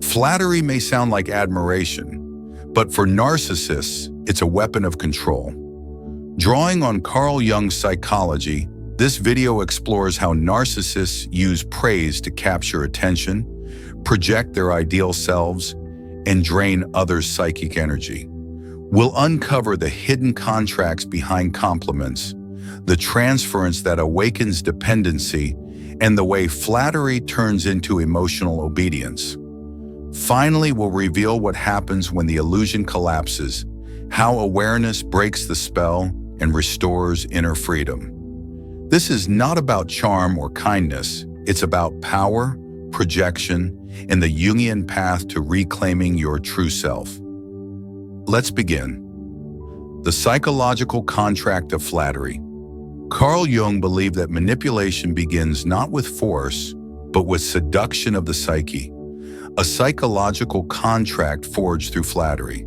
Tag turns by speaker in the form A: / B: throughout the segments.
A: Flattery may sound like admiration, but for narcissists, it's a weapon of control. Drawing on Carl Jung's psychology, this video explores how narcissists use praise to capture attention, project their ideal selves, and drain others' psychic energy. We'll uncover the hidden contracts behind compliments, the transference that awakens dependency, and the way flattery turns into emotional obedience. Finally, we'll reveal what happens when the illusion collapses, how awareness breaks the spell and restores inner freedom. This is not about charm or kindness. It's about power, projection, and the Jungian path to reclaiming your true self. Let's begin. The psychological contract of flattery. Carl Jung believed that manipulation begins not with force, but with seduction of the psyche, a psychological contract forged through flattery.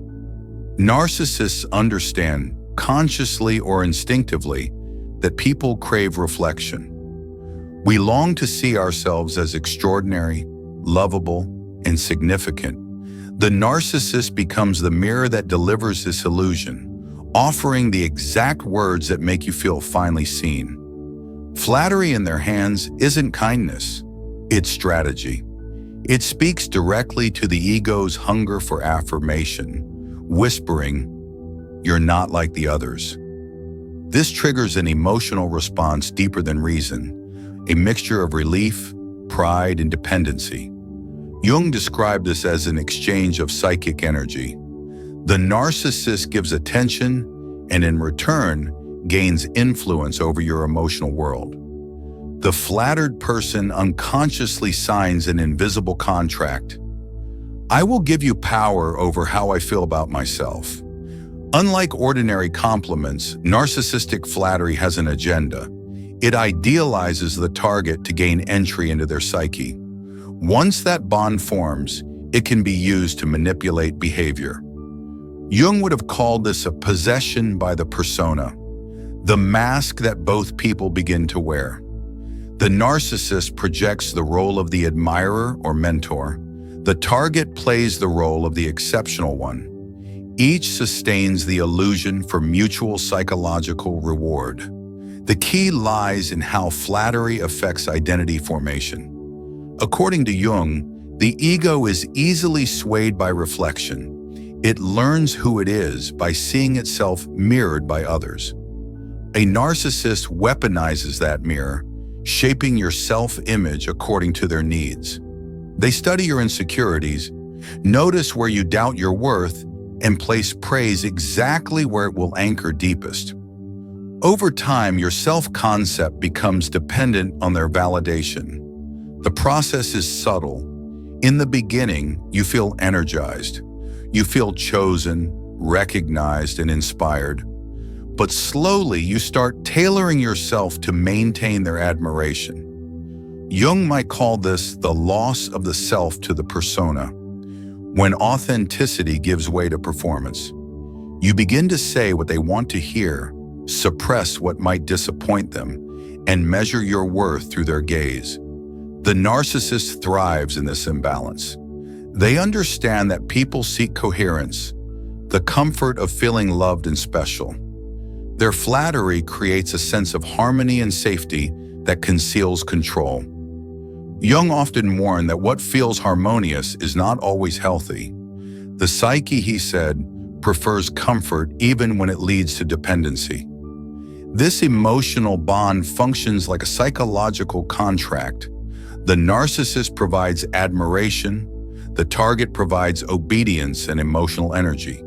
A: Narcissists understand, consciously or instinctively, that people crave reflection. We long to see ourselves as extraordinary, lovable, and significant. The narcissist becomes the mirror that delivers this illusion, offering the exact words that make you feel finally seen. Flattery in their hands isn't kindness, it's strategy. It speaks directly to the ego's hunger for affirmation, whispering, "You're not like the others." This triggers an emotional response deeper than reason, a mixture of relief, pride, and dependency. Jung described this as an exchange of psychic energy. The narcissist gives attention and in return gains influence over your emotional world. The flattered person unconsciously signs an invisible contract. I will give you power over how I feel about myself. Unlike ordinary compliments, narcissistic flattery has an agenda. It idealizes the target to gain entry into their psyche. Once that bond forms, it can be used to manipulate behavior. Jung would have called this a possession by the persona, the mask that both people begin to wear. The narcissist projects the role of the admirer or mentor. The target plays the role of the exceptional one. Each sustains the illusion for mutual psychological reward. The key lies in how flattery affects identity formation. According to Jung, the ego is easily swayed by reflection. It learns who it is by seeing itself mirrored by others. A narcissist weaponizes that mirror, shaping your self-image according to their needs. They study your insecurities, notice where you doubt your worth, and place praise exactly where it will anchor deepest. Over time, your self-concept becomes dependent on their validation. The process is subtle. In the beginning, you feel energized. You feel chosen, recognized, and inspired. But slowly, you start tailoring yourself to maintain their admiration. Jung might call this the loss of the self to the persona. When authenticity gives way to performance, you begin to say what they want to hear, suppress what might disappoint them, and measure your worth through their gaze. The narcissist thrives in this imbalance. They understand that people seek coherence, the comfort of feeling loved and special. Their flattery creates a sense of harmony and safety that conceals control. Jung often warned that what feels harmonious is not always healthy. The psyche, he said, prefers comfort even when it leads to dependency. This emotional bond functions like a psychological contract. The narcissist provides admiration, the target provides obedience and emotional energy.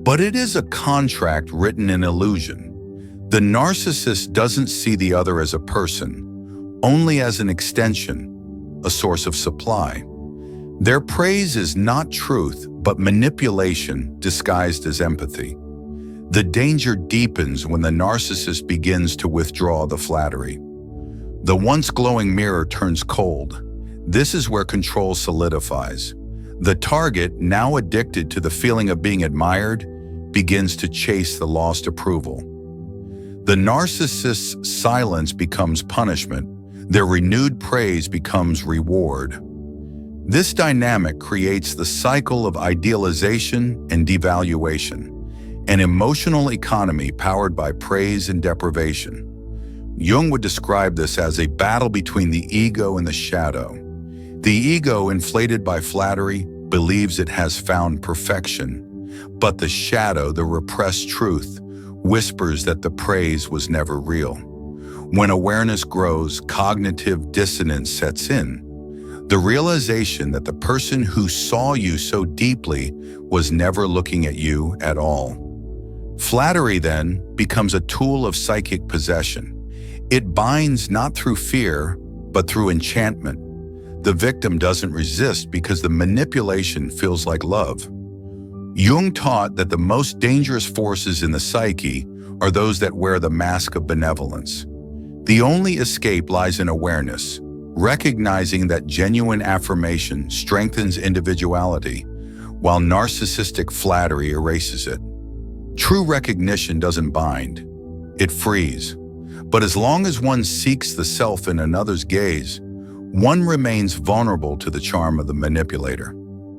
A: But it is a contract written in illusion. The narcissist doesn't see the other as a person, only as an extension, a source of supply. Their praise is not truth, but manipulation disguised as empathy. The danger deepens when the narcissist begins to withdraw the flattery. The once glowing mirror turns cold. This is where control solidifies. The target, now addicted to the feeling of being admired, begins to chase the lost approval. The narcissist's silence becomes punishment. Their renewed praise becomes reward. This dynamic creates the cycle of idealization and devaluation, an emotional economy powered by praise and deprivation. Jung would describe this as a battle between the ego and the shadow. The ego, inflated by flattery, believes it has found perfection, but the shadow, the repressed truth, whispers that the praise was never real. When awareness grows, cognitive dissonance sets in. The realization that the person who saw you so deeply was never looking at you at all. Flattery, then, becomes a tool of psychic possession. It binds not through fear, but through enchantment. The victim doesn't resist because the manipulation feels like love. Jung taught that the most dangerous forces in the psyche are those that wear the mask of benevolence. The only escape lies in awareness, recognizing that genuine affirmation strengthens individuality, while narcissistic flattery erases it. True recognition doesn't bind, it frees. But as long as one seeks the self in another's gaze, one remains vulnerable to the charm of the manipulator.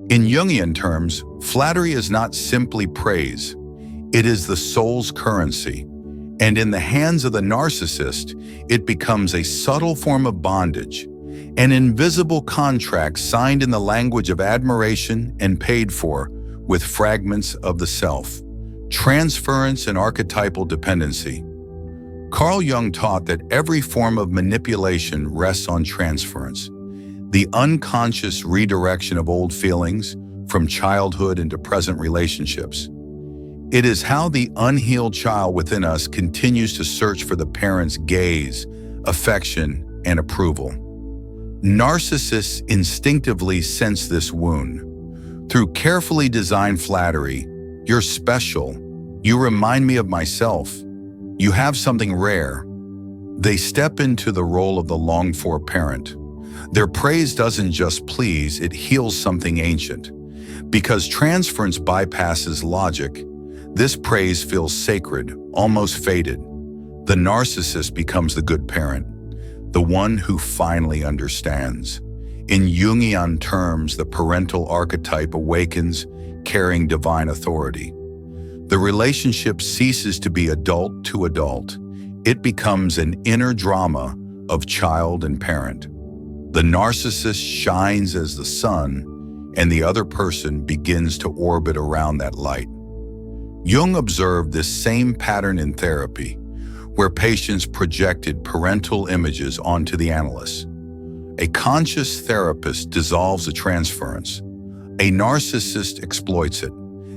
A: In Jungian terms, flattery is not simply praise, it is the soul's currency. And in the hands of the narcissist, it becomes a subtle form of bondage, an invisible contract signed in the language of admiration and paid for with fragments of the self, transference and archetypal dependency. Carl Jung taught that every form of manipulation rests on transference, the unconscious redirection of old feelings from childhood into present relationships. It is how the unhealed child within us continues to search for the parent's gaze, affection, and approval. Narcissists instinctively sense this wound. Through carefully designed flattery, "You're special. You remind me of myself. You have something rare." They step into the role of the longed-for parent. Their praise doesn't just please, it heals something ancient. Because transference bypasses logic, this praise feels sacred, almost fated. The narcissist becomes the good parent, the one who finally understands. In Jungian terms, the parental archetype awakens, carrying divine authority. The relationship ceases to be adult to adult. It becomes an inner drama of child and parent. The narcissist shines as the sun, and the other person begins to orbit around that light. Jung observed this same pattern in therapy, where patients projected parental images onto the analyst. A conscious therapist dissolves the transference. A narcissist exploits it.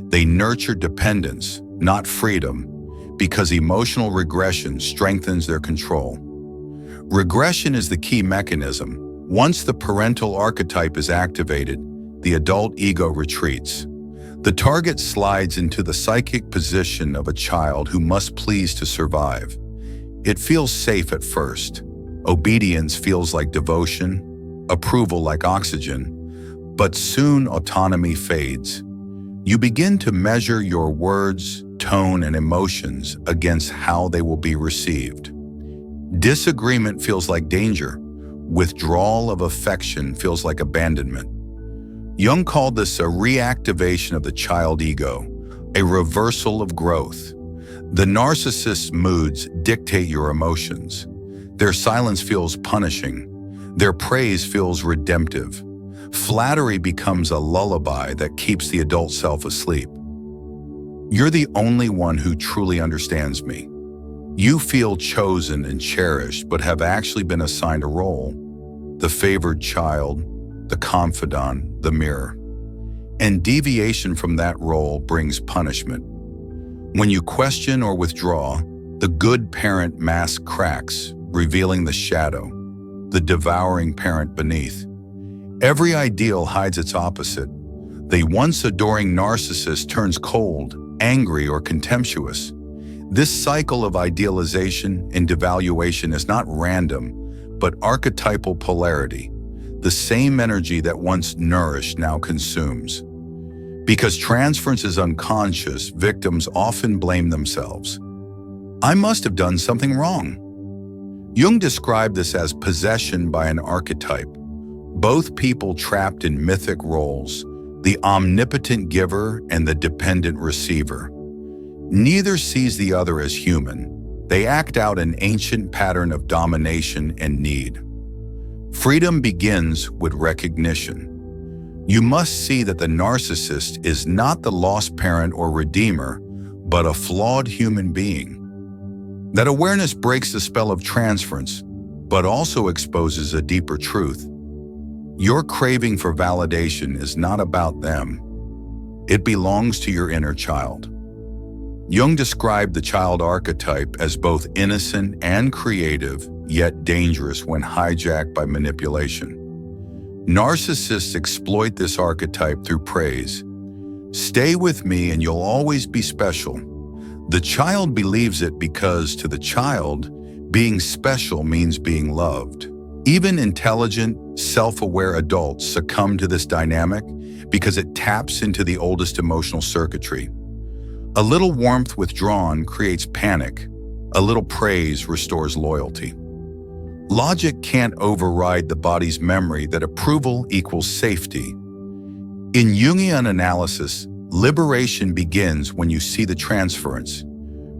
A: They nurture dependence, not freedom, because emotional regression strengthens their control. Regression is the key mechanism. Once the parental archetype is activated, the adult ego retreats. The target slides into the psychic position of a child who must please to survive. It feels safe at first. Obedience feels like devotion, approval like oxygen, but soon autonomy fades. You begin to measure your words, tone, and emotions against how they will be received. Disagreement feels like danger. Withdrawal of affection feels like abandonment. Jung called this a reactivation of the child ego, a reversal of growth. The narcissist's moods dictate your emotions. Their silence feels punishing. Their praise feels redemptive. Flattery becomes a lullaby that keeps the adult self asleep. "You're the only one who truly understands me. You feel chosen and cherished, but have actually been assigned a role. The favored child, the confidant, the mirror. And deviation from that role brings punishment. When you question or withdraw, the good parent mask cracks, revealing the shadow, the devouring parent beneath. Every ideal hides its opposite. The once adoring narcissist turns cold, angry, or contemptuous. This cycle of idealization and devaluation is not random, but archetypal polarity. The same energy that once nourished now consumes. Because transference is unconscious, victims often blame themselves. "I must have done something wrong." Jung described this as possession by an archetype, both people trapped in mythic roles, the omnipotent giver and the dependent receiver. Neither sees the other as human. They act out an ancient pattern of domination and need. Freedom begins with recognition. You must see that the narcissist is not the lost parent or redeemer, but a flawed human being. That awareness breaks the spell of transference, but also exposes a deeper truth. Your craving for validation is not about them. It belongs to your inner child. Jung described the child archetype as both innocent and creative, yet dangerous when hijacked by manipulation. Narcissists exploit this archetype through praise. Stay with me and you'll always be special. The child believes it because, to the child, being special means being loved. Even intelligent, self-aware adults succumb to this dynamic because it taps into the oldest emotional circuitry. A little warmth withdrawn creates panic. A little praise restores loyalty. Logic can't override the body's memory that approval equals safety. In Jungian analysis, liberation begins when you see the transference.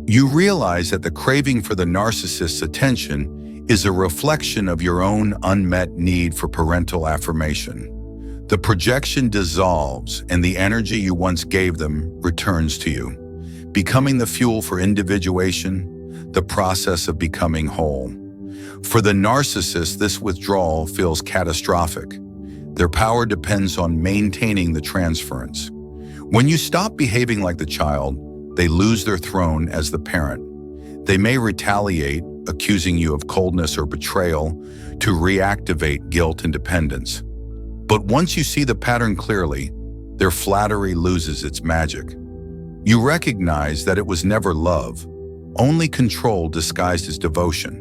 A: You realize that the craving for the narcissist's attention is a reflection of your own unmet need for parental affirmation. The projection dissolves and the energy you once gave them returns to you, becoming the fuel for individuation, the process of becoming whole. For the narcissist, this withdrawal feels catastrophic. Their power depends on maintaining the transference. When you stop behaving like the child, they lose their throne as the parent. They may retaliate, accusing you of coldness or betrayal, to reactivate guilt and dependence. But once you see the pattern clearly, their flattery loses its magic. You recognize that it was never love, only control disguised as devotion.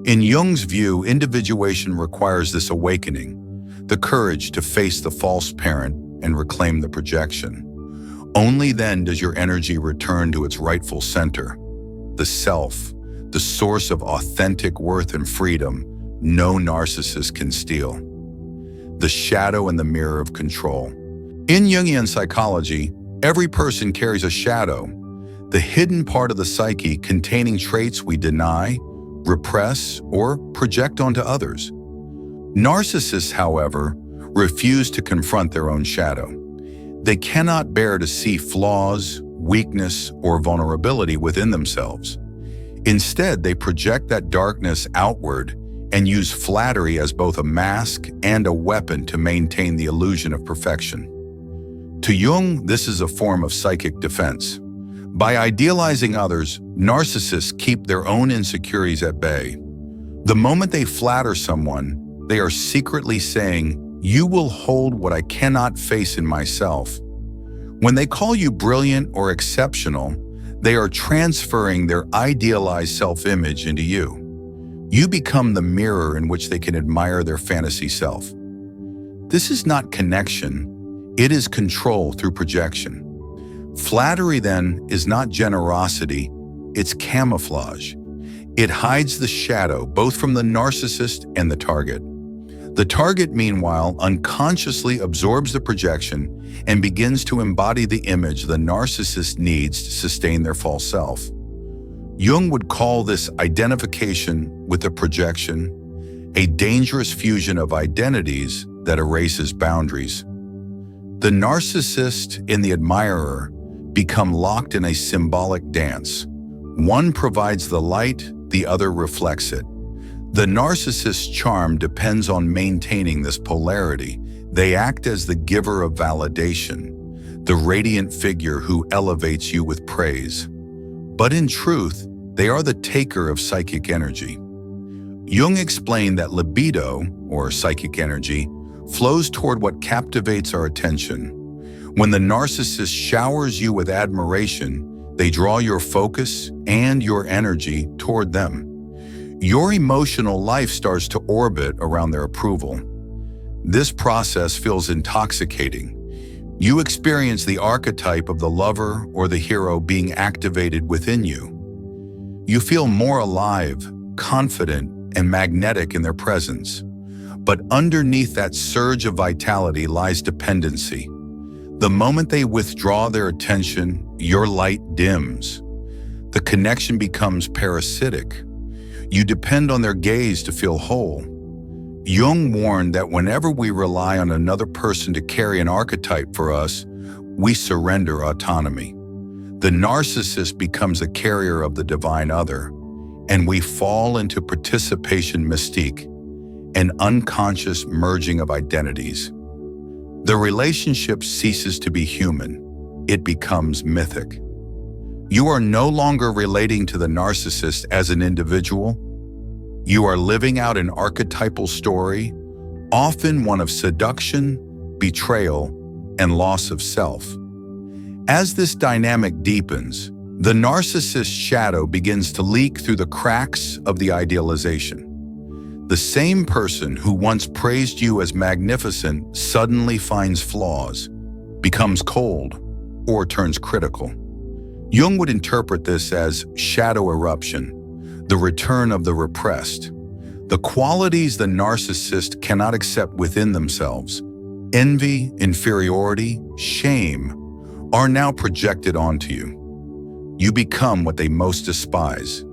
A: In Jung's view, individuation requires this awakening, the courage to face the false parent and reclaim the projection. Only then does your energy return to its rightful center, the self, the source of authentic worth and freedom no narcissist can steal. The shadow and the mirror of control. In Jungian psychology, every person carries a shadow, the hidden part of the psyche containing traits we deny, repress, or project onto others. Narcissists, however, refuse to confront their own shadow. They cannot bear to see flaws, weakness, or vulnerability within themselves. Instead, they project that darkness outward and use flattery as both a mask and a weapon to maintain the illusion of perfection. To Jung, this is a form of psychic defense. By idealizing others, narcissists keep their own insecurities at bay. The moment they flatter someone, they are secretly saying, "You will hold what I cannot face in myself." When they call you brilliant or exceptional, they are transferring their idealized self-image into you. You become the mirror in which they can admire their fantasy self. This is not connection, it is control through projection. Flattery, then, is not generosity, it's camouflage. It hides the shadow, both from the narcissist and the target. The target, meanwhile, unconsciously absorbs the projection and begins to embody the image the narcissist needs to sustain their false self. Jung would call this identification with the projection, a dangerous fusion of identities that erases boundaries. The narcissist and the admirer become locked in a symbolic dance. One provides the light, the other reflects it. The narcissist's charm depends on maintaining this polarity. They act as the giver of validation, the radiant figure who elevates you with praise. But in truth, they are the taker of psychic energy. Jung explained that libido, or psychic energy, flows toward what captivates our attention. When the narcissist showers you with admiration, they draw your focus and your energy toward them. Your emotional life starts to orbit around their approval. This process feels intoxicating. You experience the archetype of the lover or the hero being activated within you. You feel more alive, confident, and magnetic in their presence. But underneath that surge of vitality lies dependency. The moment they withdraw their attention, your light dims. The connection becomes parasitic. You depend on their gaze to feel whole. Jung warned that whenever we rely on another person to carry an archetype for us, we surrender autonomy. The narcissist becomes a carrier of the divine other, and we fall into participation mystique, an unconscious merging of identities. The relationship ceases to be human. It becomes mythic. You are no longer relating to the narcissist as an individual. You are living out an archetypal story, often one of seduction, betrayal, and loss of self. As this dynamic deepens, the narcissist's shadow begins to leak through the cracks of the idealization. The same person who once praised you as magnificent suddenly finds flaws, becomes cold, or turns critical. Jung would interpret this as shadow eruption, the return of the repressed. The qualities the narcissist cannot accept within themselves, envy, inferiority, shame, are now projected onto you. You become what they most despise.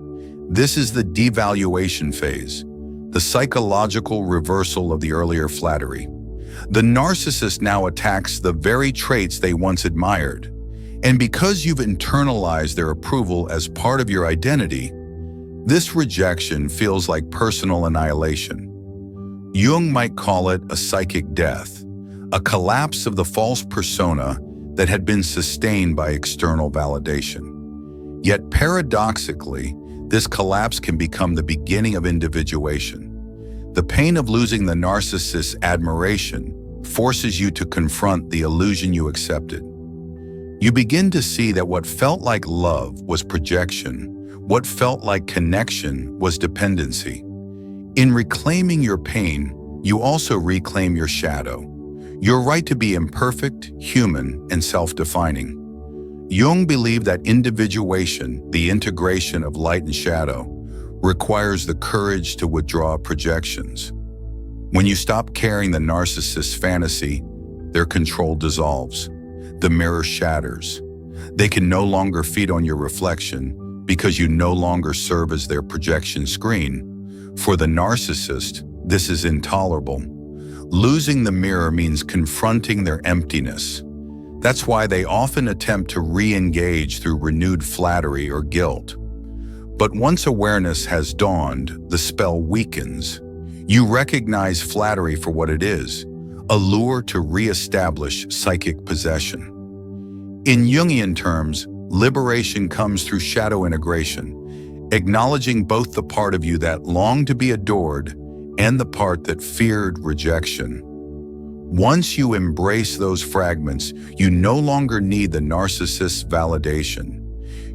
A: This is the devaluation phase, the psychological reversal of the earlier flattery. The narcissist now attacks the very traits they once admired. And because you've internalized their approval as part of your identity, this rejection feels like personal annihilation. Jung might call it a psychic death, a collapse of the false persona that had been sustained by external validation. Yet paradoxically, this collapse can become the beginning of individuation. The pain of losing the narcissist's admiration forces you to confront the illusion you accepted. You begin to see that what felt like love was projection, what felt like connection was dependency. In reclaiming your pain, you also reclaim your shadow, your right to be imperfect, human, and self-defining. Jung believed that individuation, the integration of light and shadow, requires the courage to withdraw projections. When you stop carrying the narcissist's fantasy, their control dissolves. The mirror shatters. They can no longer feed on your reflection because you no longer serve as their projection screen. For the narcissist, this is intolerable. Losing the mirror means confronting their emptiness. That's why they often attempt to re-engage through renewed flattery or guilt. But once awareness has dawned, the spell weakens. You recognize flattery for what it is, a lure to re-establish psychic possession. In Jungian terms, liberation comes through shadow integration, acknowledging both the part of you that longed to be adored and the part that feared rejection. Once you embrace those fragments, you no longer need the narcissist's validation.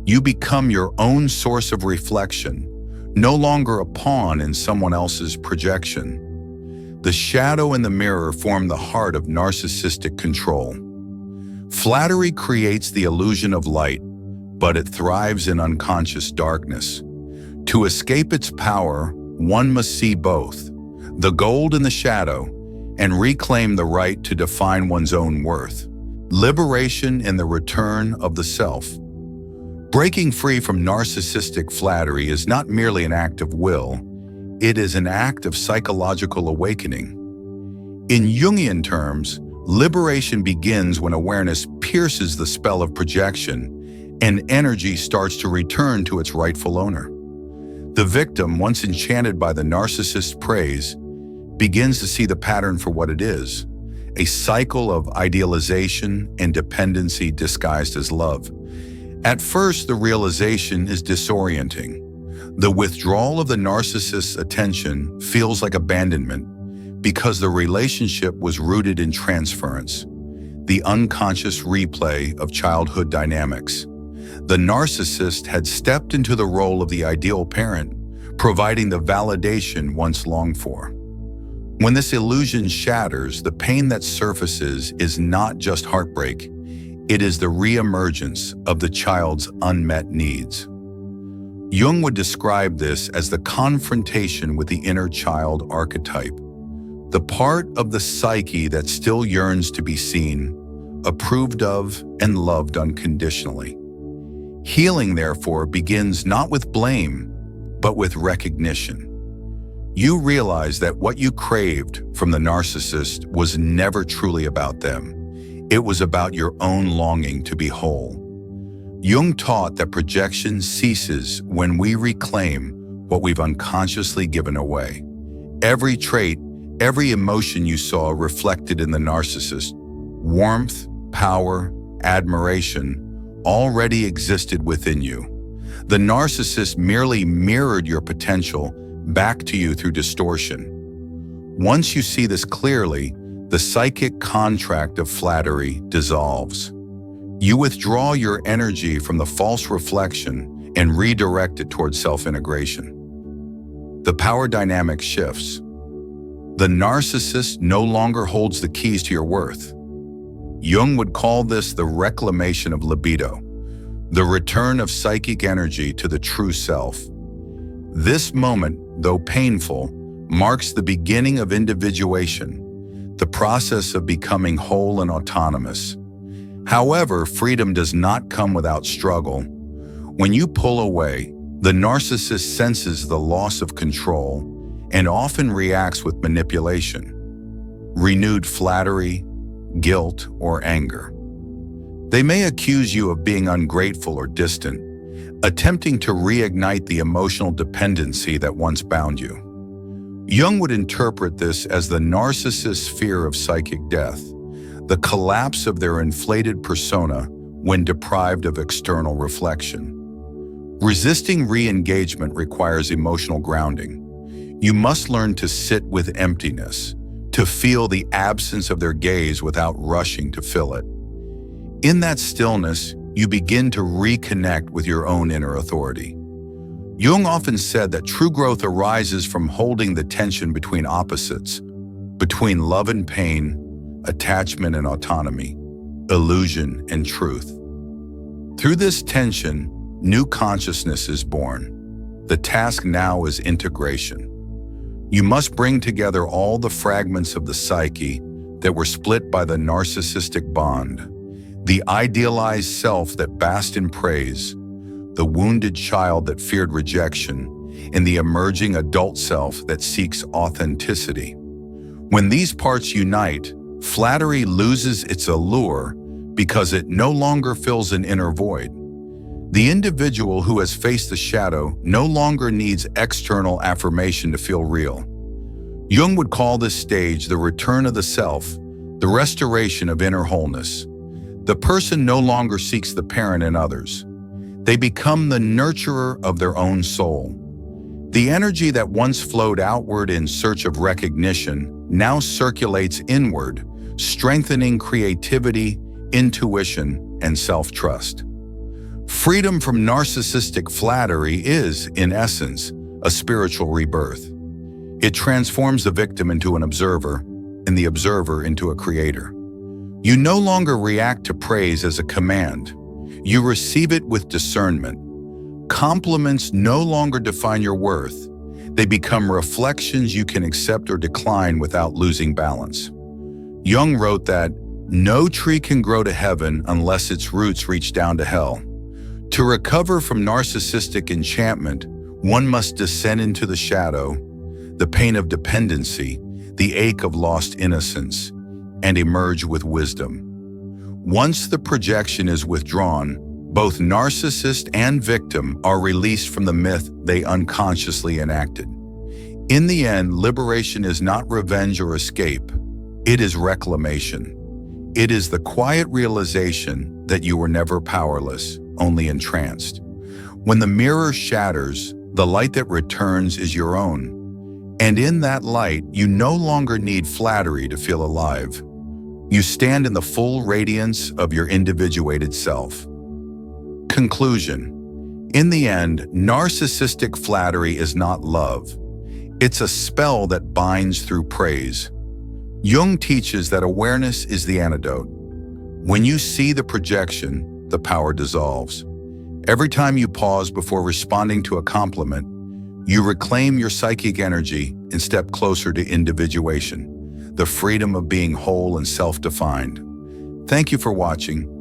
A: You become your own source of reflection, no longer a pawn in someone else's projection. The shadow and the mirror form the heart of narcissistic control. Flattery creates the illusion of light, but it thrives in unconscious darkness. To escape its power, one must see both, the gold and the shadow, and reclaim the right to define one's own worth. Liberation in the return of the self. Breaking free from narcissistic flattery is not merely an act of will, it is an act of psychological awakening. In Jungian terms, liberation begins when awareness pierces the spell of projection and energy starts to return to its rightful owner. The victim, once enchanted by the narcissist's praise, begins to see the pattern for what it is, a cycle of idealization and dependency disguised as love. At first, the realization is disorienting. The withdrawal of the narcissist's attention feels like abandonment because the relationship was rooted in transference, the unconscious replay of childhood dynamics. The narcissist had stepped into the role of the ideal parent, providing the validation once longed for. When this illusion shatters, the pain that surfaces is not just heartbreak, it is the reemergence of the child's unmet needs. Jung would describe this as the confrontation with the inner child archetype. the part of the psyche that still yearns to be seen, approved of, and loved unconditionally. Healing, therefore, begins not with blame, but with recognition. You realize that what you craved from the narcissist was never truly about them. It was about your own longing to be whole. Jung taught that projection ceases when we reclaim what we've unconsciously given away. Every trait, every emotion you saw reflected in the narcissist, warmth, power, admiration, already existed within you. The narcissist merely mirrored your potential back to you through distortion. Once you see this clearly, the psychic contract of flattery dissolves. You withdraw your energy from the false reflection and redirect it towards self-integration. The power dynamic shifts. The narcissist no longer holds the keys to your worth. Jung would call this the reclamation of libido, the return of psychic energy to the true self. This moment, though painful, marks the beginning of individuation, the process of becoming whole and autonomous. However, freedom does not come without struggle. When you pull away, the narcissist senses the loss of control and often reacts with manipulation, renewed flattery, guilt, or anger. They may accuse you of being ungrateful or distant, attempting to reignite the emotional dependency that once bound you. Jung would interpret this as the narcissist's fear of psychic death, the collapse of their inflated persona when deprived of external reflection. Resisting re-engagement requires emotional grounding. You must learn to sit with emptiness, to feel the absence of their gaze without rushing to fill it. In that stillness, you begin to reconnect with your own inner authority. Jung often said that true growth arises from holding the tension between opposites, between love and pain, attachment and autonomy, illusion and truth. Through this tension, new consciousness is born. The task now is integration. You must bring together all the fragments of the psyche that were split by the narcissistic bond, the idealized self that basked in praise, the wounded child that feared rejection, and the emerging adult self that seeks authenticity. When these parts unite, flattery loses its allure because it no longer fills an inner void. The individual who has faced the shadow no longer needs external affirmation to feel real. Jung would call this stage the return of the self, the restoration of inner wholeness. The person no longer seeks the parent in others. They become the nurturer of their own soul. The energy that once flowed outward in search of recognition now circulates inward, strengthening creativity, intuition, and self-trust. Freedom from narcissistic flattery is, in essence, a spiritual rebirth. It transforms the victim into an observer and the observer into a creator. You no longer react to praise as a command. You receive it with discernment. Compliments no longer define your worth. They become reflections you can accept or decline without losing balance. Jung wrote that, "No tree can grow to heaven unless its roots reach down to hell." To recover from narcissistic enchantment, one must descend into the shadow, the pain of dependency, the ache of lost innocence, and emerge with wisdom. Once the projection is withdrawn, both narcissist and victim are released from the myth they unconsciously enacted. In the end, liberation is not revenge or escape. It is reclamation. It is the quiet realization that you were never powerless, only entranced. When the mirror shatters, the light that returns is your own. And in that light, you no longer need flattery to feel alive. You stand in the full radiance of your individuated self. Conclusion. In the end, narcissistic flattery is not love. It's a spell that binds through praise. Jung teaches that awareness is the antidote. When you see the projection, the power dissolves. Every time you pause before responding to a compliment, you reclaim your psychic energy and step closer to individuation. the freedom of being whole and self-defined. Thank you for watching.